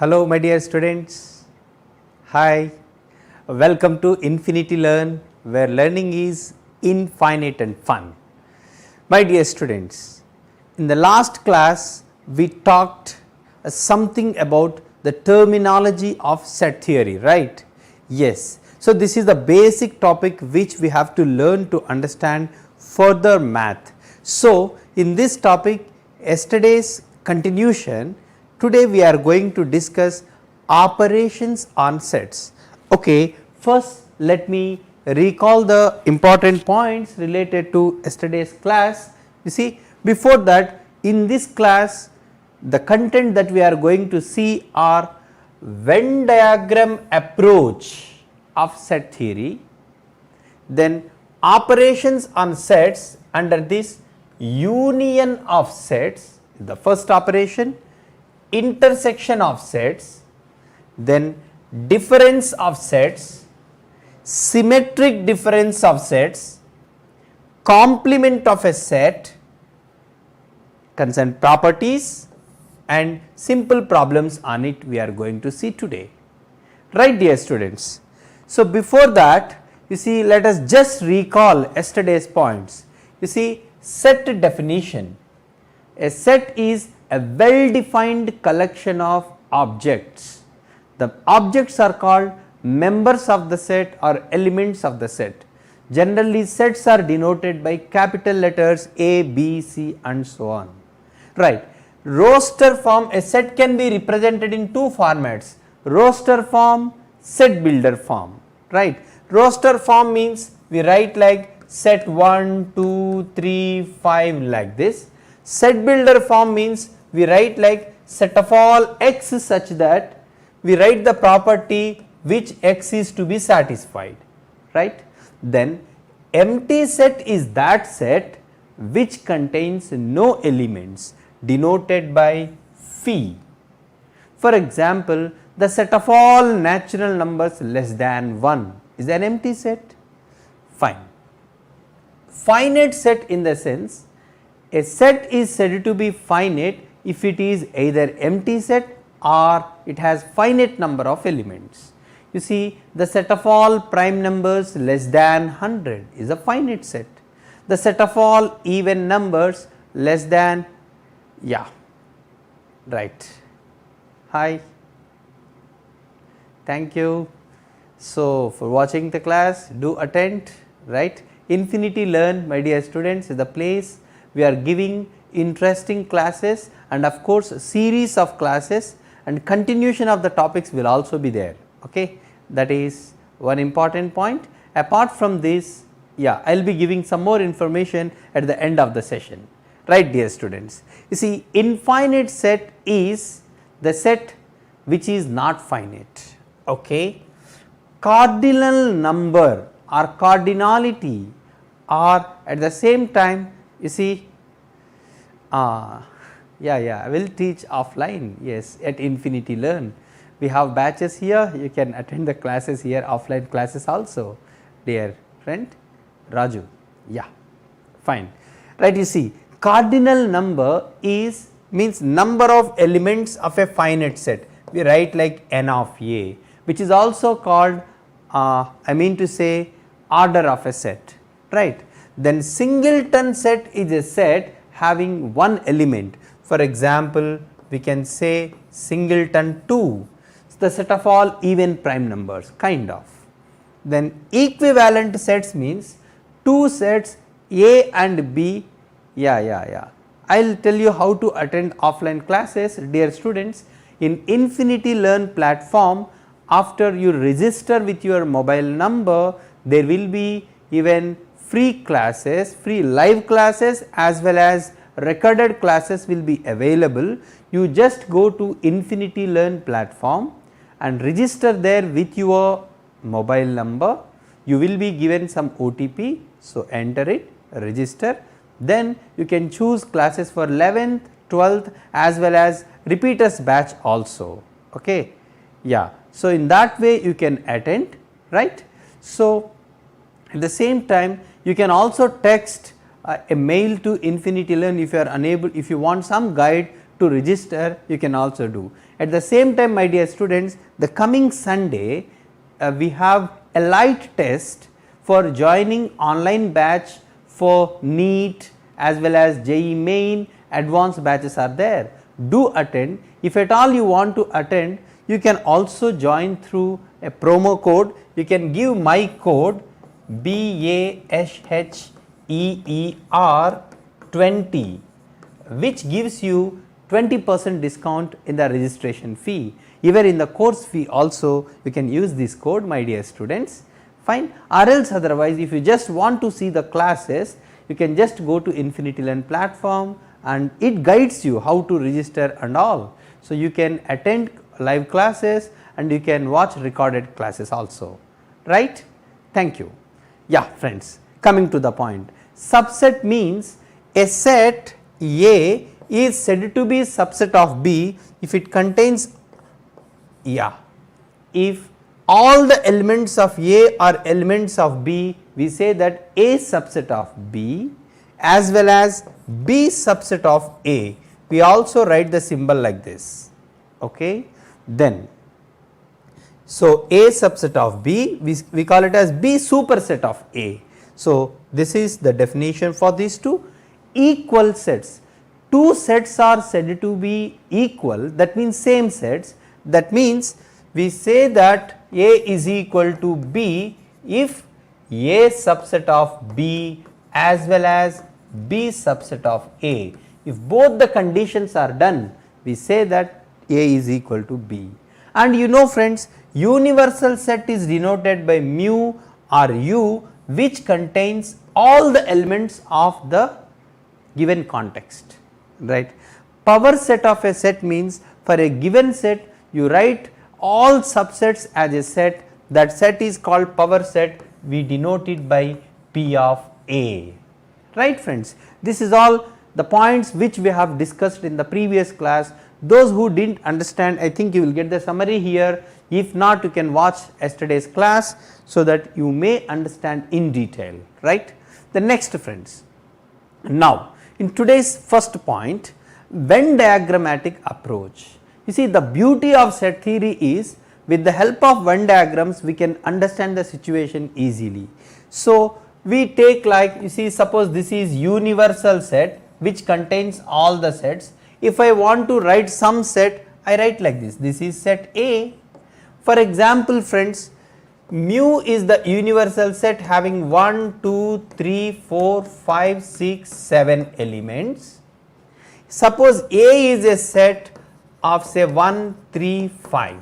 Hello my dear students, hi, welcome to Infinity Learn where learning is infinite and fun. My dear students, in the last class we talked something about the terminology of set theory, right? Yes. So, this is the basic topic which we have to learn to understand further math. So, in this topic yesterday's continuation, today we are going to discuss operations on sets. Okay, first let me recall the important points related to yesterday's class. You see, before that, in this class the content that we are going to see are Venn diagram approach of set theory, then operations on sets under this union of sets, the first operation, intersection of sets, then difference of sets, symmetric difference of sets, complement of a set, concerned properties and simple problems on it we are going to see today, right dear students. So, before that you see, let us just recall yesterday's points. You see, set definition, a set is a well defined collection of objects. The objects are called members of the set or elements of the set. Generally sets are denoted by capital letters A, B, C and so on, right. Roster form, a set can be represented in two formats, roster form, set builder form, right. Roster form means we write like set 1, 2, 3, 5 like this. Set builder form means we write like set of all x such that we write the property which x is to be satisfied, right. Then empty set is that set which contains no elements, denoted by phi. For example, the set of all natural numbers less than 1 is an empty set, fine. Finite set in the sense, a set is said to be finite if it is either empty set or it has finite number of elements. You see, the set of all prime numbers less than 100 is a finite set. The set of all even numbers less than, yeah, right, hi, thank you. So, for watching the class, do attend, right. Infinity Learn, my dear students, is the place we are giving interesting classes and of course series of classes, and continuation of the topics will also be there, okay. That is one important point. Apart from this, yeah, I will be giving some more information at the end of the session, right dear students. You see, infinite set is the set which is not finite, okay. Cardinal number or cardinality are at the same time, you see, I will teach offline, yes, at Infinity Learn. We have batches here, you can attend the classes here, offline classes also, dear friend Raju, yeah, fine, right. You see, cardinal number is means number of elements of a finite set, we write like n of a, which is also called I mean to say order of a set, right. Then singleton set is a set having one element, for example we can say singleton 2, the set of all even prime numbers kind of. Then equivalent sets means two sets A and B, I will tell you how to attend offline classes dear students. In Infinity Learn platform, after you register with your mobile number, there will be even free classes, free live classes as well as recorded classes will be available. You just go to Infinity Learn platform and register there with your mobile number. You will be given some OTP, so enter it, register, then you can choose classes for 11th, 12th as well as repeaters batch also, okay. Yeah, so in that way you can attend, right. So, at the same time you can also text a mail to Infinity Learn if you are unable, if you want some guide to register, you can also do. At the same time, my dear students, the coming Sunday we have a light test for joining online batch for NEET as well as JEE main. Advanced batches are there. Do attend. If at all you want to attend, you can also join through a promo code. You can give my code BASHEER20, which gives you 20% discount in the registration fee. Even in the course fee also you can use this code, my dear students, fine. Or else otherwise, if you just want to see the classes, you can just go to Infinity Learn platform and it guides you how to register and all. So, you can attend live classes and you can watch recorded classes also, right. Thank you. Yeah friends, coming to the point, subset means a set A is said to be subset of B if it contains, if all the elements of A are elements of B, we say that A subset of B as well as B subset of A. We also write the symbol like this, okay. Then, so A subset of B, we call it as B superset of A. So, this is the definition for these two. Equal sets, two sets are said to be equal, that means same sets. That means we say that A is equal to B if A subset of B as well as B subset of A. If both the conditions are done, we say that A is equal to B. And you know friends, universal set is denoted by mu or U, which contains all the elements of the given context, right. Power set of a set means for a given set you write all subsets as a set, that set is called power set, we denote it by P of A, right friends. This is all the points which we have discussed in the previous class. Those who did not understand, I think you will get the summary here. If not, you can watch yesterday's class so that you may understand in detail, right. The next friends, now in today's first point, Venn diagrammatic approach. You see, the beauty of set theory is with the help of Venn diagrams we can understand the situation easily. So, we take like, you see, suppose this is universal set which contains all the sets. If I want to write some set, I write like this, this is set A. For example friends, mu is the universal set having 1, 2, 3, 4, 5, 6, 7 elements. Suppose A is a set of say 1, 3, 5.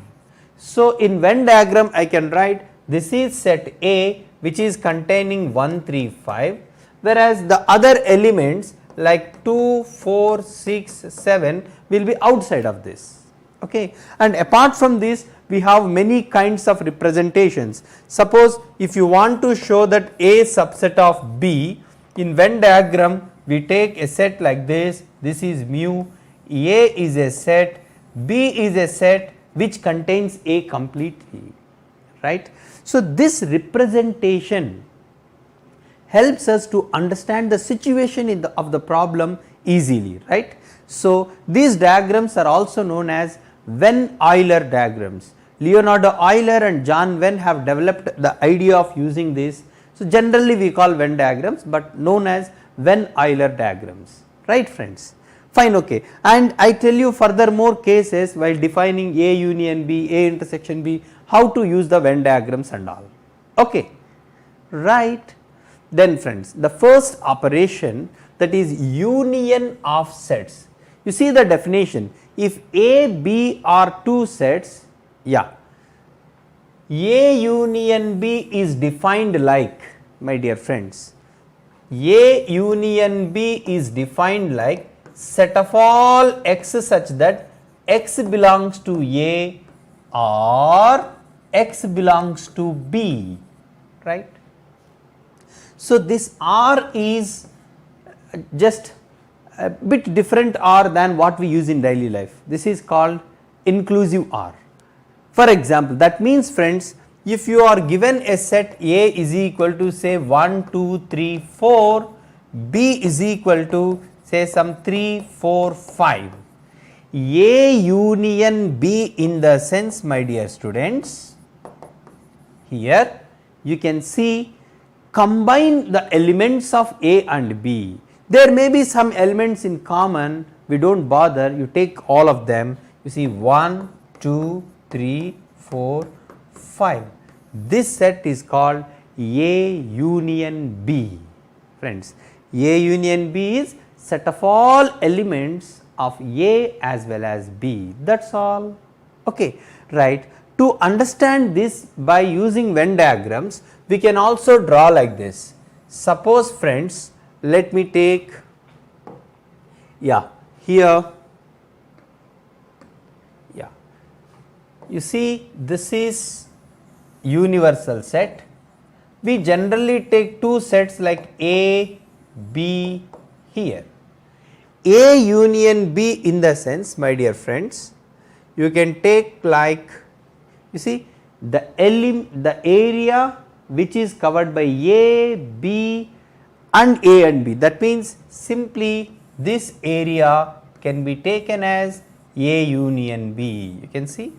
So, in Venn diagram I can write this is set A which is containing 1, 3, 5, whereas the other elements like 2, 4, 6, 7 will be outside of this, okay. And apart from this, we have many kinds of representations. Suppose if you want to show that A subset of B, in Venn diagram we take a set like this, this is mu, A is a set, B is a set which contains A completely, right. So, this representation helps us to understand the situation of the problem easily, right. So, these diagrams are also known as Venn-Euler diagrams. Leonardo Euler and John Venn have developed the idea of using this. So, generally we call Venn diagrams, but known as Venn-Euler diagrams, right friends. Fine, okay. And I tell you further more cases while defining A union B, A intersection B, how to use the Venn diagrams and all, okay, right. Then friends, the first operation, that is union of sets. You see the definition, if A, B are two sets, A union B is defined like, my dear friends, A union B is defined like set of all x such that x belongs to A or x belongs to B, right. So, this R is just a bit different R than what we use in daily life. This is called inclusive R. For example, that means friends, if you are given a set A is equal to say 1, 2, 3, 4, B is equal to say some 3, 4, 5. A union B in the sense, my dear students, here you can see combine the elements of A and B. There may be some elements in common, we do not bother, you take all of them, you see 1, 2, 3, 4, 5. This set is called A union B. Friends, A union B is set of all elements of A as well as B, that is all. Okay, right. To understand this by using Venn diagrams, we can also draw like this. Suppose friends, let me take, here, you see this is universal set. We generally take two sets like A, B here. A union B in the sense, my dear friends, you can take like, you see the area which is covered by A, B and A and B. That means simply this area can be taken as A union B. You can see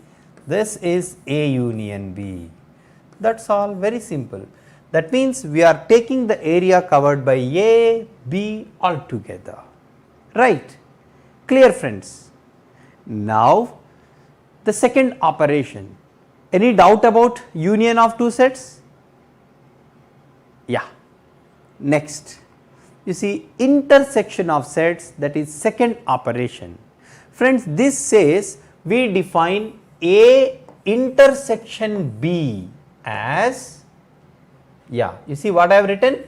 this is A union B. That is all, very simple. That means we are taking the area covered by A, B all together. Right, clear friends. Now the second operation, any doubt about union of two sets? Yeah, next you see intersection of sets, that is second operation. Friends, this says we define A intersection B as, you see what I have written,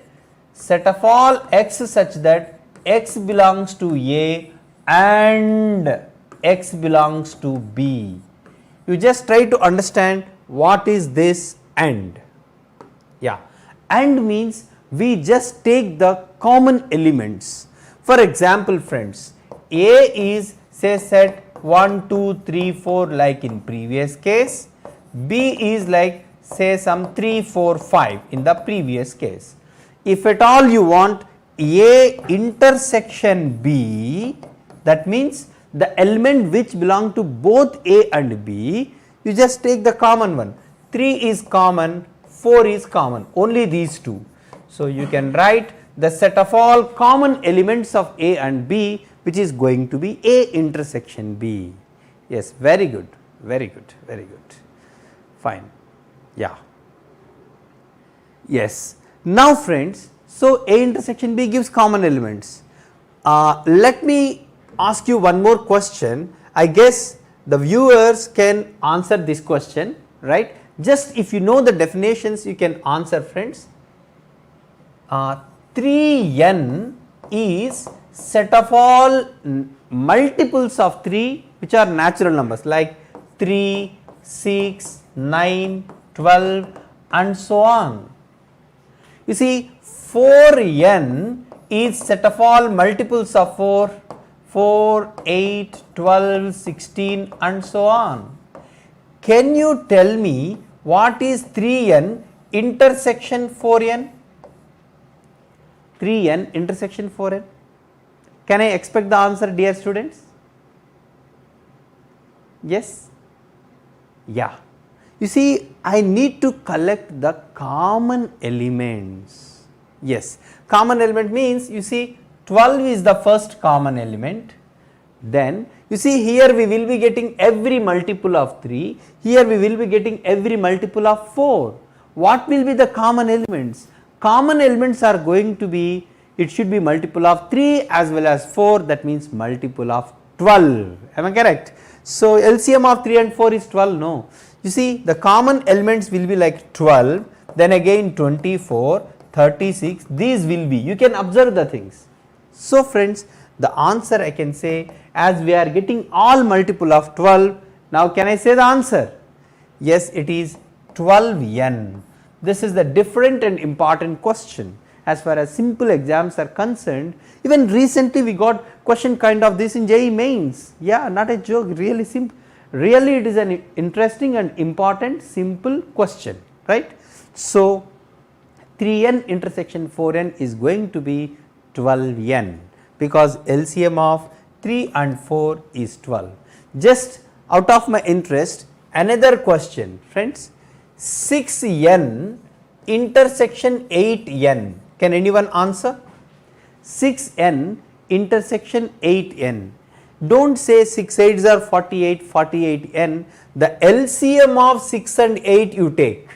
set of all x such that x belongs to A and x belongs to B. You just try to understand what is this AND. AND means we just take the common elements. For example friends, A is say set 1, 2, 3, 4 like in previous case, B is like say some 3, 4, 5 in the previous case. If at all you want A intersection B, that means the element which belong to both A and B, you just take the common one. 3 is common, 4 is common, only these two. So you can write the set of all common elements of A and B, which is going to be A intersection B. Yes, very good, very good, very good, fine. Yes. Now friends, so A intersection B gives common elements. Let me ask you one more question. I guess the viewers can answer this question, right? Just if you know the definitions, you can answer friends. 3n is set of all multiples of 3 which are natural numbers like 3, 6, 9, 12 and so on. You see 4n is set of all multiples of 4, 4, 8, 12, 16 and so on. Can you tell me what is 3n intersection 4n? 3n intersection 4n. Can I expect the answer, dear students? Yes? Yeah. You see, I need to collect the common elements. Yes, common element means you see 12 is the first common element. Then you see here we will be getting every multiple of 3, here we will be getting every multiple of 4. What will be the common elements? Common elements are going to be, it should be multiple of 3 as well as 4, that means multiple of 12. Am I correct? So LCM of 3 and 4 is 12, no. You see the common elements will be like 12, then again 24, 36, these will be, you can observe the things. So friends, the answer I can say, as we are getting all multiple of 12, now can I say the answer? Yes, it is 12n. This is the different and important question as far as simple exams are concerned. Even recently we got question kind of this in JEE mains. Yeah, not a joke, really simple. Really it is an interesting and important simple question, right? So 3n intersection 4n is going to be 12n, because LCM of 3 and 4 is 12. Just out of my interest, another question friends, 6n intersection 8n, can anyone answer? 6n intersection 8n, do not say 6 8s are 48, 48n, the LCM of 6 and 8 you take,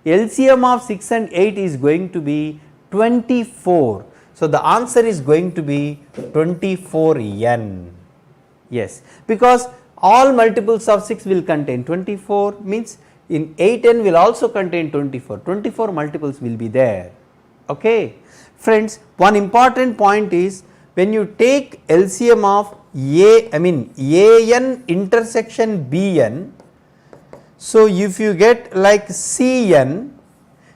LCM of 6 and 8 is going to be 24. So, the answer is going to be 24n, yes, because all multiples of 6 will contain 24, means in 8n will also contain 24, 24 multiples will be there. Okay. Friends, one important point is when you take LCM of AN intersection BN, so if you get like CN,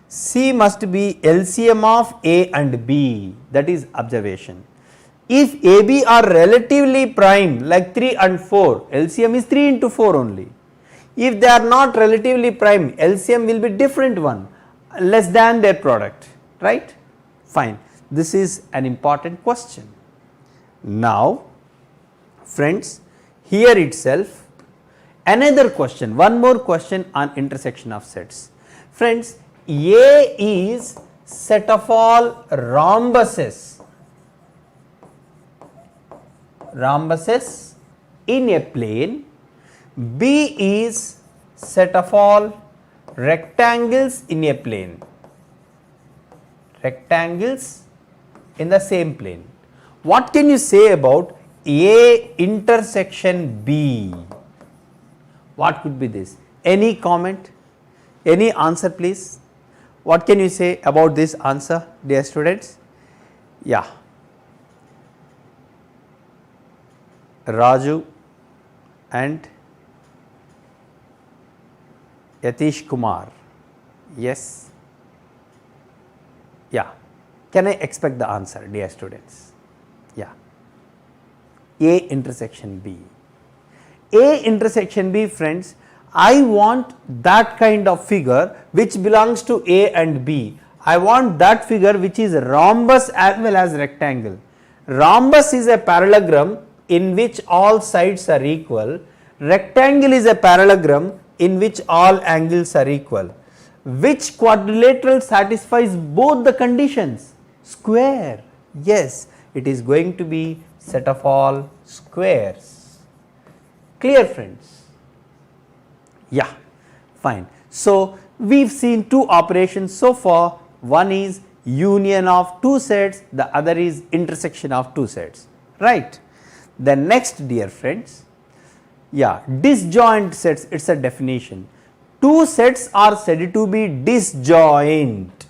C must be LCM of A and B, that is observation. If AB are relatively prime like 3 and 4, LCM is 3 into 4 only. If they are not relatively prime, LCM will be different one, less than their product, right? Fine. This is an important question. Now, friends, here itself another question, one more question on intersection of sets. Friends, A is set of all rhombuses in a plane, B is set of all rectangles in a plane, rectangles in the same plane. What can you say about A intersection B? What could be this? Any comment? Any answer please? What can you say about this answer, dear students? Yeah. Raju and Yatish Kumar. Yes. Yeah. Can I expect the answer, dear students? Yeah. A intersection B. A intersection B, friends, I want that kind of figure which belongs to A and B. I want that figure which is rhombus as well as rectangle. Rhombus is a parallelogram in which all sides are equal. Rectangle is a parallelogram in which all angles are equal. Which quadrilateral satisfies both the conditions? Square. Yes, it is going to be set of all squares. Clear, friends? Yeah, fine. So, we have seen two operations so far. One is union of two sets, the other is intersection of two sets, right. The next, dear friends, yeah, disjoint sets, it is a definition. Two sets are said to be disjoint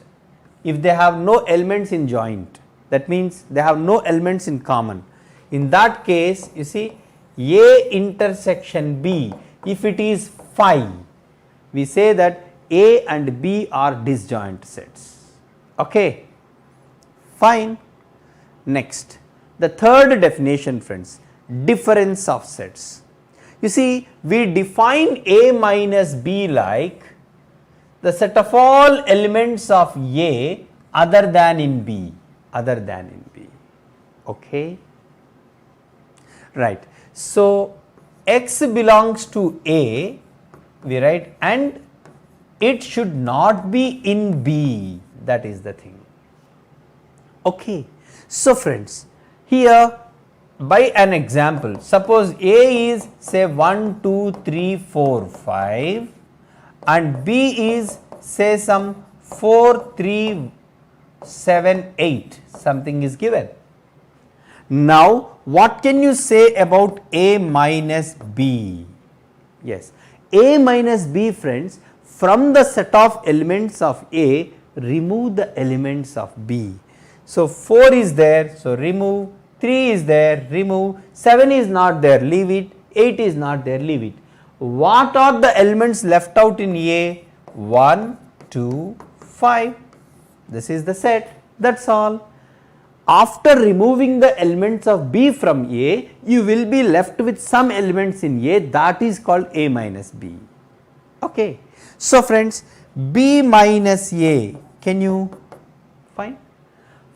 if they have no elements in joint, that means they have no elements in common. In that case, you see, A intersection B, if it is phi, we say that A and B are disjoint sets. Okay, fine. Next, the third definition, friends, difference of sets. You see, we define A minus B like the set of all elements of A other than in B, okay, right. So, X belongs to A, we write, and it should not be in B, that is the thing, okay. So, friends, here by an example, suppose A is say 1, 2, 3, 4, 5 and B is say some 4, 3, 7, 8, something is given. Now, what can you say about A minus B? Yes, A minus B, friends, from the set of elements of A, remove the elements of B. So, 4 is there, so remove, 3 is there, remove, 7 is not there, leave it, 8 is not there, leave it. What are the elements left out in A? 1, 2, 5. This is the set, that is all. After removing the elements of B from A, you will be left with some elements in A, that is called A minus B. Okay. So, friends, B minus A, can you find?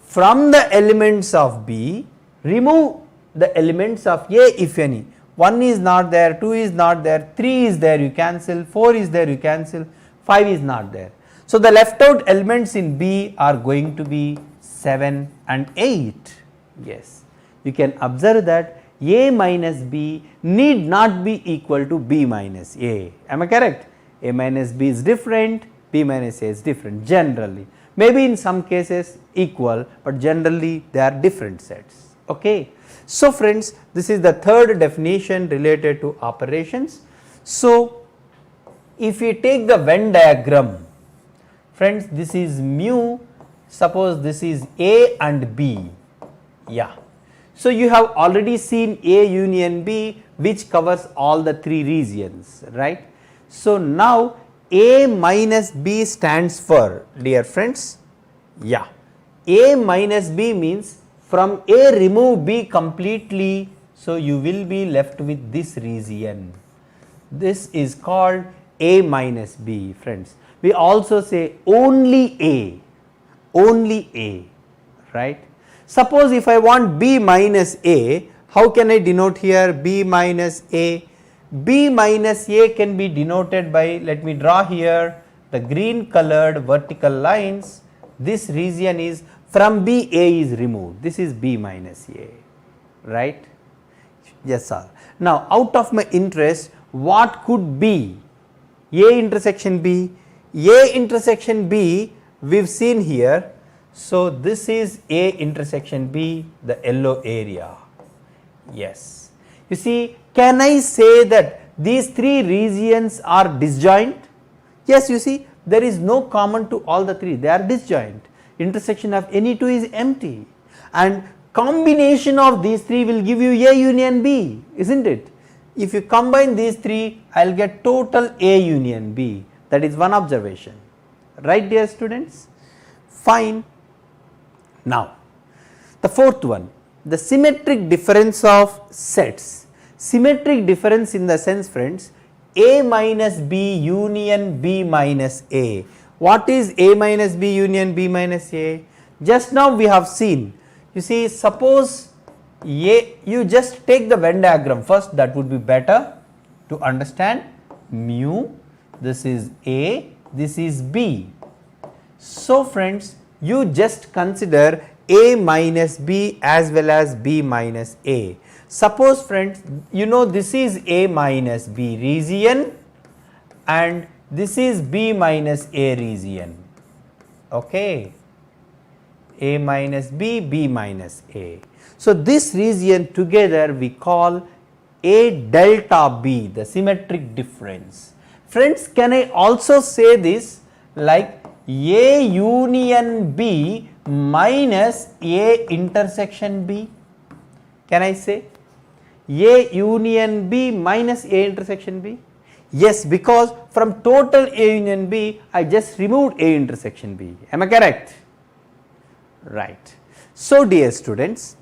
From the elements of B, remove the elements of A if any. 1 is not there, 2 is not there, 3 is there, you cancel, 4 is there, you cancel, 5 is not there. So, the left out elements in B are going to be 7 and 8. Yes, you can observe that A minus B need not be equal to B minus A. Am I correct? A minus B is different, B minus A is different generally. Maybe in some cases equal, but generally they are different sets. Okay. So, friends, this is the third definition related to operations. So, if we take the Venn diagram, friends, this is mu, suppose this is A and B, yeah. So, you have already seen A union B, which covers all the 3 regions, right. So, now A minus B stands for, dear friends, yeah, A minus B means from A remove B completely, so you will be left with this region. This is called A minus B, friends. We also say only A, right. Suppose if I want B minus A, how can I denote here B minus A? B minus A can be denoted by, let me draw here the green colored vertical lines. This region is from B A is removed, this is B minus A, right. Yes sir. Now, out of my interest, what could be A intersection B? A intersection B we have seen here. So, this is A intersection B, the yellow area. Yes. You see, can I say that these 3 regions are disjoint? Yes, you see, there is no common to all the 3, they are disjoint. Intersection of any 2 is empty, and combination of these 3 will give you A union B, isn't it? If you combine these 3, I will get total A union B, that is one observation, right dear students? Fine. Now, the fourth one, the symmetric difference of sets. Symmetric difference in the sense, friends, A minus B union B minus A. What is A minus B union B minus A? Just now we have seen, you see, suppose A, you just take the Venn diagram first, that would be better to understand. Mu, this is A, this is B. So, friends, you just consider A minus B as well as B minus A. Suppose, friends, you know this is A minus B region and this is B minus A region, okay. A minus B, B minus A. So, this region together we call A delta B, the symmetric difference. Friends, can I also say this like A union B minus A intersection B? Can I say A union B minus A intersection B? Yes, because from total A union B, I just removed A intersection B. Am I correct? Right. So, dear students,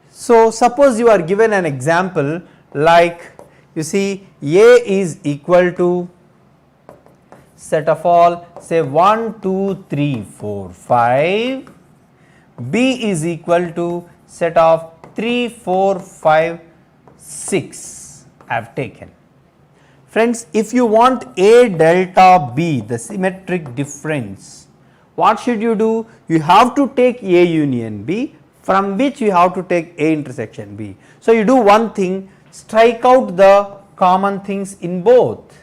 so suppose you are given an example like, you see, A is equal to set of all, say 1, 2, 3, 4, 5, B is equal to set of 3, 4, 5, 6 I have taken. Friends, if you want A delta B, the symmetric difference, what should you do? You have to take A union B, from which you have to take A intersection B. So, you do one thing, strike out the common things in both,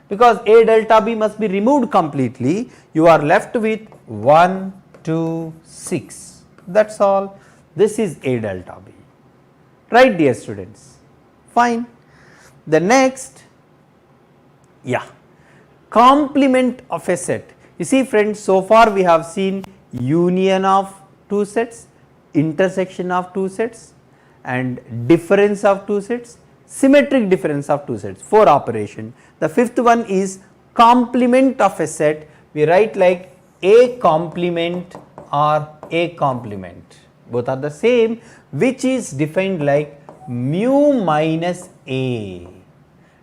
because A delta B must be removed completely. You are left with 1, 2, 6, that is all. This is A delta B, right dear students? Fine. The next, yeah, complement of a set. You see, friends, so far we have seen union of 2 sets, intersection of 2 sets and difference of 2 sets, symmetric difference of 2 sets, 4 operation. The fifth one is complement of a set. We write like A complement or A complement, both are the same, which is defined like mu minus A.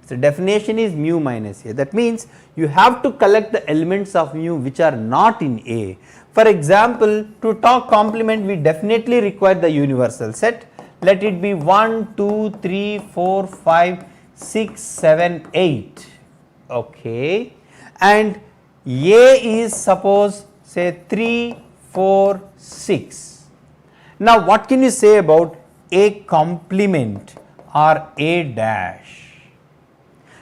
So, definition is mu minus A, that means you have to collect the elements of mu which are not in A. For example, to talk complement we definitely require the universal set. let it be 1, 2, 3, 4, 5, 6, 7, 8. Okay. And A is suppose say 3, 4, 6. Now what can you say about A complement or A dash?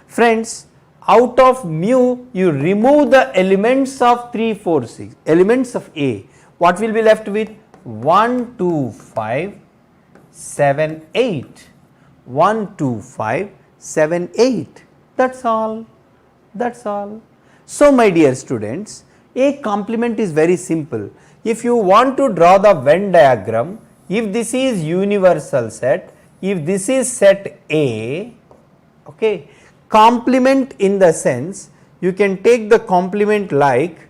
Friends, out of mu you remove the elements of 3, 4, 6, elements of A. What will be left with? 1, 2, 5, 7, 8. 1, 2, 5, 7, 8. That's all. That's all. So my dear students, A complement is very simple. If you want to draw the Venn diagram, if this is universal set, if this is set A, okay, complement in the sense you can take the complement like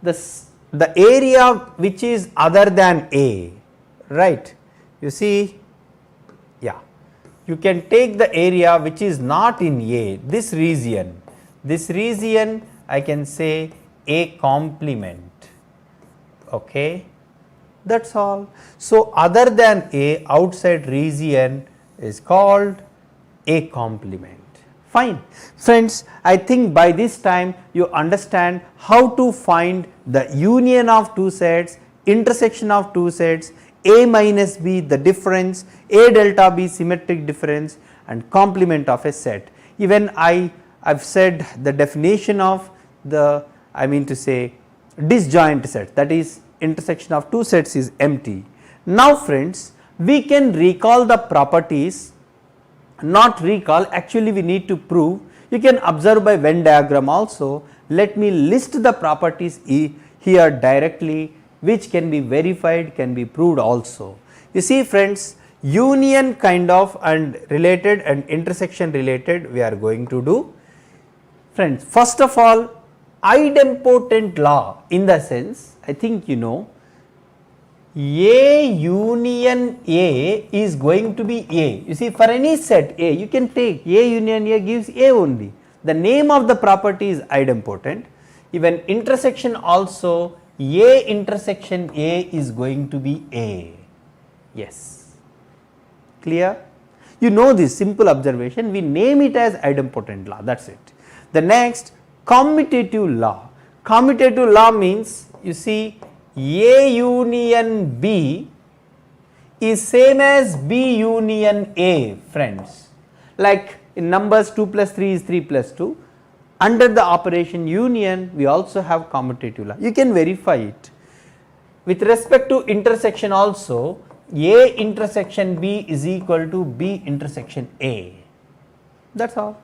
the area which is other than A, right. You see, yeah, you can take the area which is not in A, this region I can say A complement, okay, that is all. So other than A, outside region is called A complement. Fine. Friends, I think by this time you understand how to find the union of two sets, intersection of two sets, A minus B the difference, A delta B symmetric difference, and complement of a set. Even I have said the definition of the, I mean to say, disjoint set, that is intersection of two sets is empty. Now friends, we can recall the properties, not recall, actually we need to prove. You can observe by Venn diagram also. Let me list the properties here directly, which can be verified, can be proved also. You see friends, union kind of and related and intersection related we are going to do. Friends, first of all, idempotent law, in the sense I think you know, A union A is going to be A. You see, for any set A, you can take A union A gives A only. The name of the property is idempotent. Even intersection also, A intersection A is going to be A. Yes. Clear? You know this simple observation, we name it as idempotent law, that is it. The next, commutative law. Commutative law means, you see, A union B is same as B union A, friends. Like in numbers 2 plus 3 is 3 plus 2. Under the operation union, we also have commutative law. You can verify it. With respect to intersection also, A intersection B is equal to B intersection A. That is all.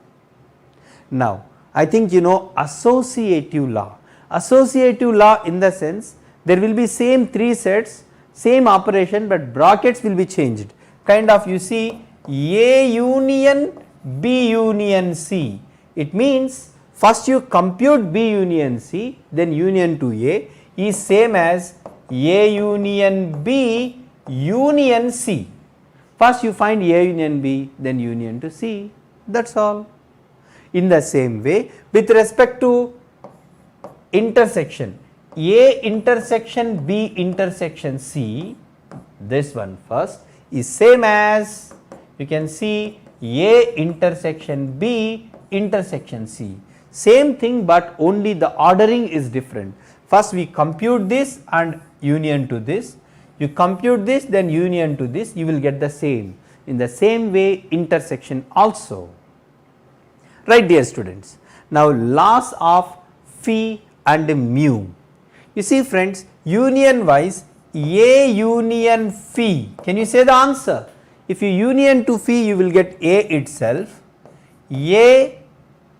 Now, I think you know associative law. Associative law in the sense, there will be same three sets, same operation, but brackets will be changed. Kind of you see A union B union C. It means first you compute B union C, then union to A is same as A union B union C. First you find A union B, then union to C. That is all. In the same way, with respect to intersection, A intersection B intersection C, this one first is same as, you can see, A intersection B intersection C. Same thing, but only the ordering is different. First we compute this and union to this, you compute this then union to this, you will get the same. In the same way intersection also. Right, dear students. Now laws of phi and mu. You see friends, union wise, A union phi, can you say the answer? If you union to phi, you will get A itself. A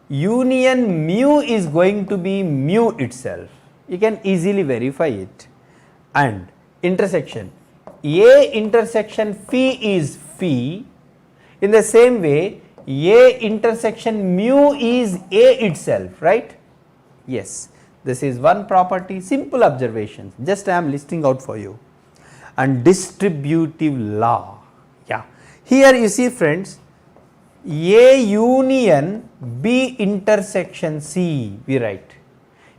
union mu is going to be mu itself. You can easily verify it. And intersection, A intersection phi is phi. In the same way, A intersection mu is A itself, right? Yes, this is one property, simple observations, just I am listing out for you. And distributive law, yeah. Here you see friends, A union B intersection C we write.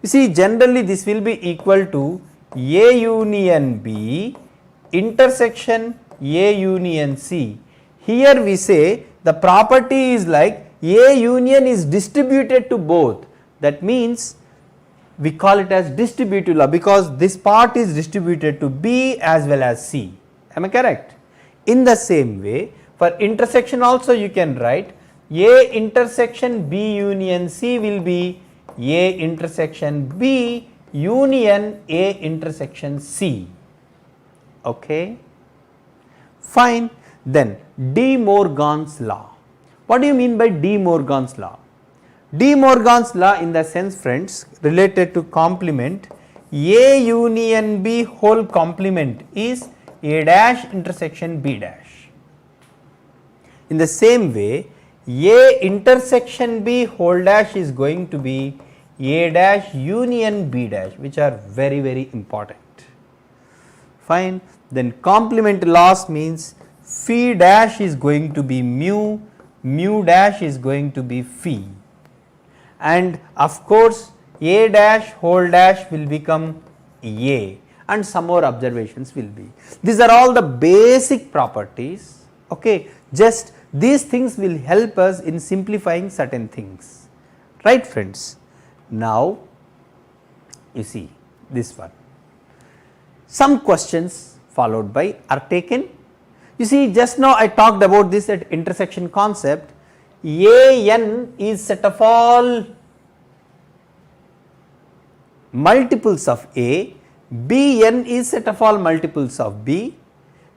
You see generally this will be equal to A union B intersection A union C. Here we say the property is like A union is distributed to both. That means we call it as distributive law because this part is distributed to B as well as C. Am I correct? In the same way, for intersection also you can write A intersection B union C will be A intersection B union A intersection C. Okay, fine. Then De Morgan's law. What do you mean by De Morgan's law? De Morgan's law in the sense, friends, related to complement, A union B whole complement is A dash intersection B dash. In the same way, A intersection B whole dash is going to be A dash union B dash, which are very, very important. Fine. Then complement loss means phi dash is going to be mu, mu dash is going to be phi, and of course A dash whole dash will become A, and some more observations will be. These are all the basic properties. Okay, just these things will help us in simplifying certain things, right friends. Now you see this one, some questions followed by are taken. You see, just now I talked about this at intersection concept. AN is set of all multiples of A, Bn is set of all multiples of B.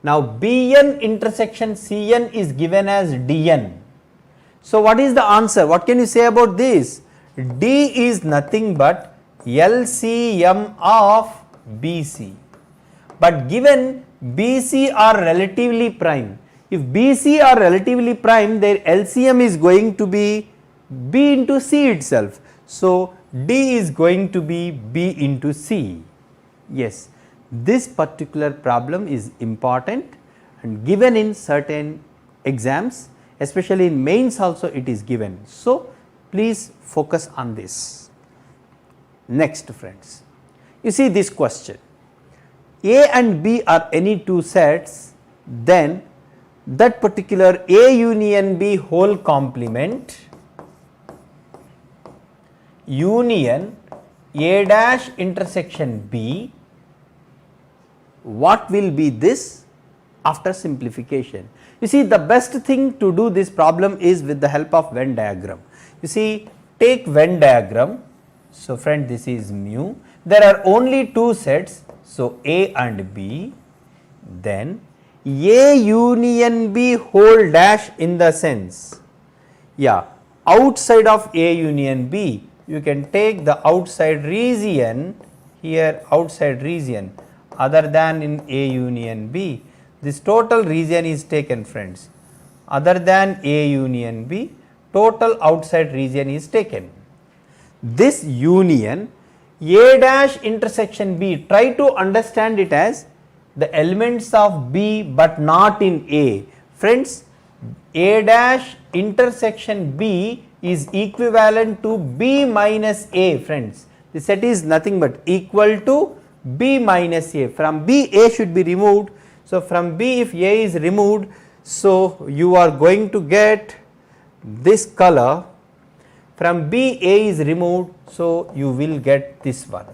Now Bn intersection Cn is given as Dn. So what is the answer? What can you say about this? D is nothing but LCM of BC. But given BC are relatively prime, if BC are relatively prime, their LCM is going to be B into C itself. So D is going to be B into C. Yes, this particular problem is important and given in certain exams, especially in mains also it is given. So please focus on this. Next friends, you see this question. A and B are any two sets, then that particular A union B whole complement union A dash intersection B, what will be this after simplification? You see, the best thing to do this problem is with the help of Venn diagram. You see, take Venn diagram. So friend, this is mu. There are only two sets. So A and B, then A union B whole dash in the sense, yeah, outside of A union B, you can take the outside region here, outside region other than in A union B. This total region is taken friends, other than A union B, total outside region is taken. This union A dash intersection B, try to understand it as the elements of B but not in A. Friends, A dash intersection B is equivalent to B minus A friends. The set is nothing but equal to B minus A. From B, A should be removed. So from B, if A is removed, so you are going to get this color. From B, A is removed, so you will get this one,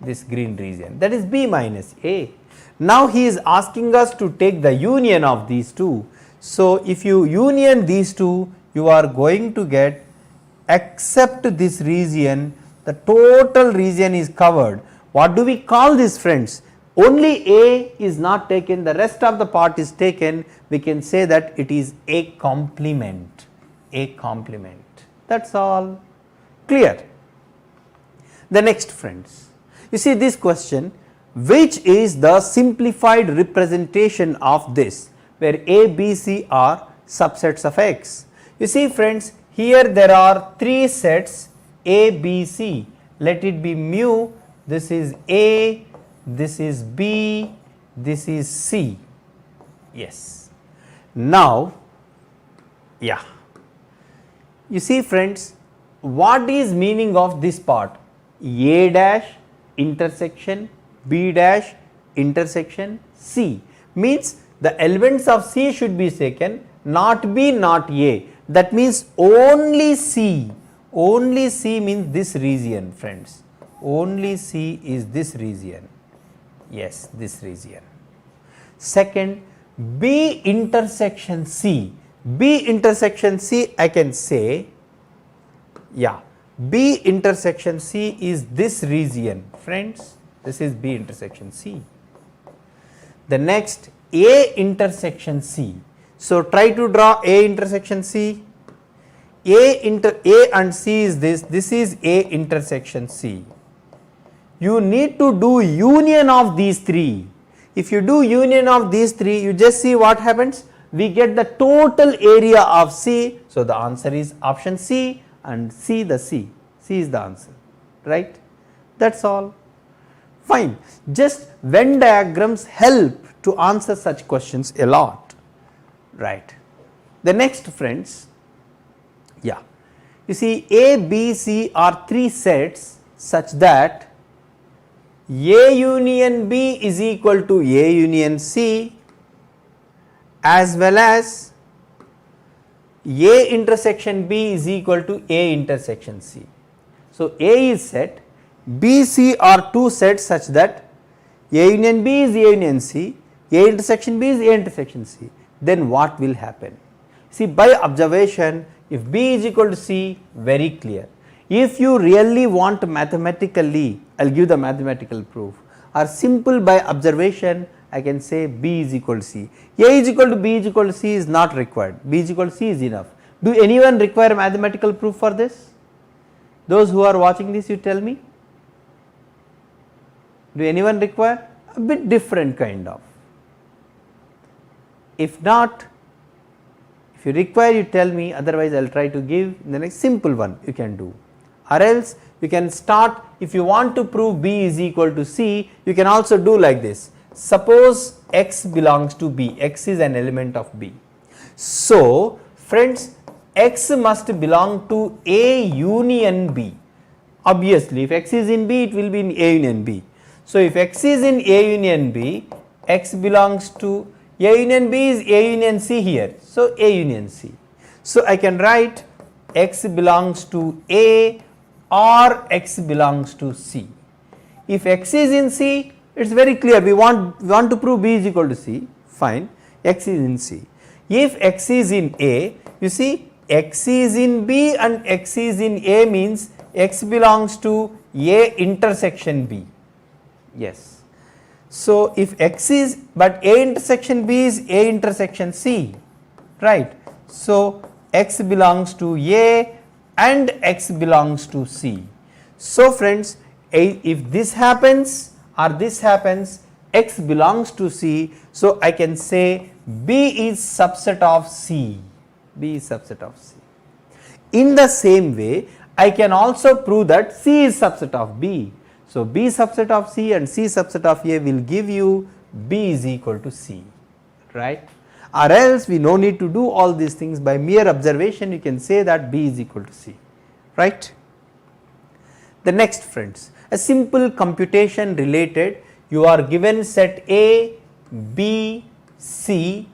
this green region, that is B minus A. Now he is asking us to take the union of these two. So if you union these two, you are going to get, except this region, the total region is covered. What do we call this friends? Only A is not taken, the rest of the part is taken. We can say that it is a complement, a complement. That's all clear. The next friends, you see this question, which is the simplified representation of this, where A, B, C are subsets of X. You see friends, here there are three sets A, B, C. Let it be mu, this is A, this is B, this is C. Yes. Now, yeah. You see friends, what is meaning of this part? A dash intersection B dash intersection C means the elements of C should be taken, not B, not A. That means only C. Only C means this region, friends. Only C is this region. Yes, this region. Second, B intersection C. B intersection C, I can say, yeah, B intersection C is this region, friends. This is B intersection C. The next, A intersection C. So try to draw A intersection C. A and C is this. This is A intersection C. You need to do union of these three. If you do union of these three, you just see what happens. We get the total area of C. So the answer is option C, and C the C. C is the answer, right? That's all. Fine. Just Venn diagrams help to answer such questions a lot, right? The next, friends, yeah, you see A, B, C are three sets such that A union B is equal to A union C, as well as A intersection B is equal to A intersection C. So A is set, B, C are two sets such that A union B is A union C, A intersection B is A intersection C. Then what will happen? See, by observation, if B is equal to C, very clear. If you really want mathematically, I will give the mathematical proof, or simple by observation, I can say B is equal to C. A is equal to B is equal to C is not required. B is equal to C is enough. Do anyone require mathematical proof for this? Those who are watching this, you tell me. Do anyone require? A bit different kind of. If not, if you require, you tell me, otherwise I will try to give the next simple one you can do. Or else you can start, if you want to prove B is equal to C, you can also do like this. Suppose X belongs to B, X is an element of B. So friends, X must belong to A union B. Obviously, if X is in B, it will be in A union B. So if X is in A union B, X belongs to A union B is A union C here. So A union C. So I can write X belongs to A or X belongs to C. If X is in C, it is very clear, we want to prove B is equal to C, fine, X is in C. If X is in A, you see X is in B and X is in A means X belongs to A intersection B, yes. So if X is, but A intersection B is A intersection C, right. So X belongs to A and X belongs to C. So friends, if this happens or this happens, X belongs to C. So I can say B is subset of C. B is subset of C. In the same way, I can also prove that C is subset of B. So B subset of C and C subset of A will give you B is equal to C, right? Or else we no need to do all these things. By mere observation, you can say that B is equal to C, right? The next, friends, a simple computation related, you are given set A, B, C.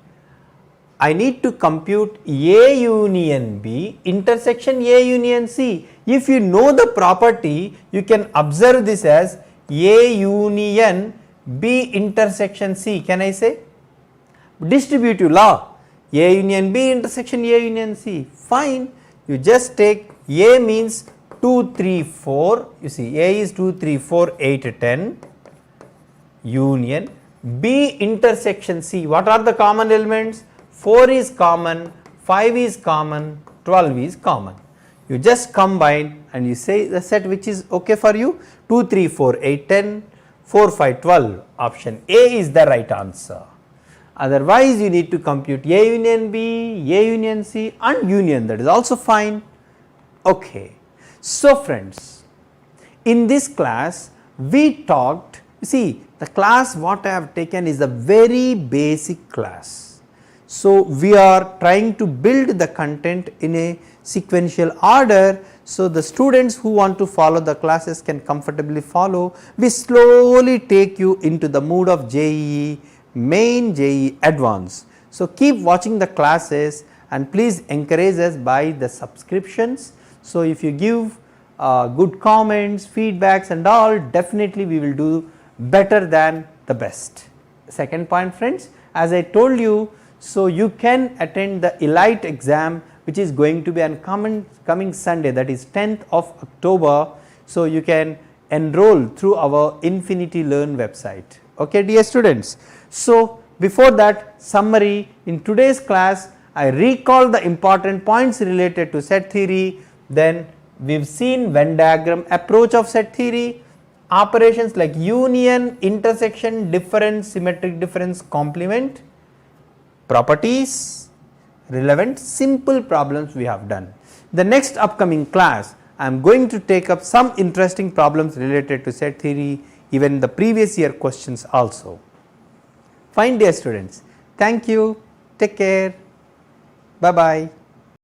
I need to compute A union B intersection A union C. If you know the property, you can observe this as A union B intersection C. Can I say? Distributive law, A union B intersection A union C, fine. You just take A means 2, 3, 4, you see A is 2, 3, 4, 8, 10, union B intersection C. What are the common elements? 4 is common, 5 is common, 12 is common. You just combine and you say the set which is okay for you, 2, 3, 4, 8, 10, 4, 5, 12, option A is the right answer. Otherwise, you need to compute A union B, A union C and union, that is also fine. Okay. So friends, in this class we talked, you see the class what I have taken is a very basic class. So we are trying to build the content in a sequential order, so the students who want to follow the classes can comfortably follow. We slowly take you into the mood of JEE, main, JEE advanced. So keep watching the classes and please encourage us by the subscriptions. So if you give good comments, feedbacks and all, definitely we will do better than the best. Second point friends, as I told you, so you can attend the elite exam which is going to be on coming Sunday, that is 10th of October. So you can enroll through our Infinity Learn website. Okay dear students. So before that summary, in today's class I recall the important points related to set theory, then we have seen Venn diagram approach of set theory, operations like union, intersection, difference, symmetric difference, complement, properties, relevant, simple problems we have done. The next upcoming class I am going to take up some interesting problems related to set theory, even the previous year questions also. Fine dear students, thank you, take care, bye bye.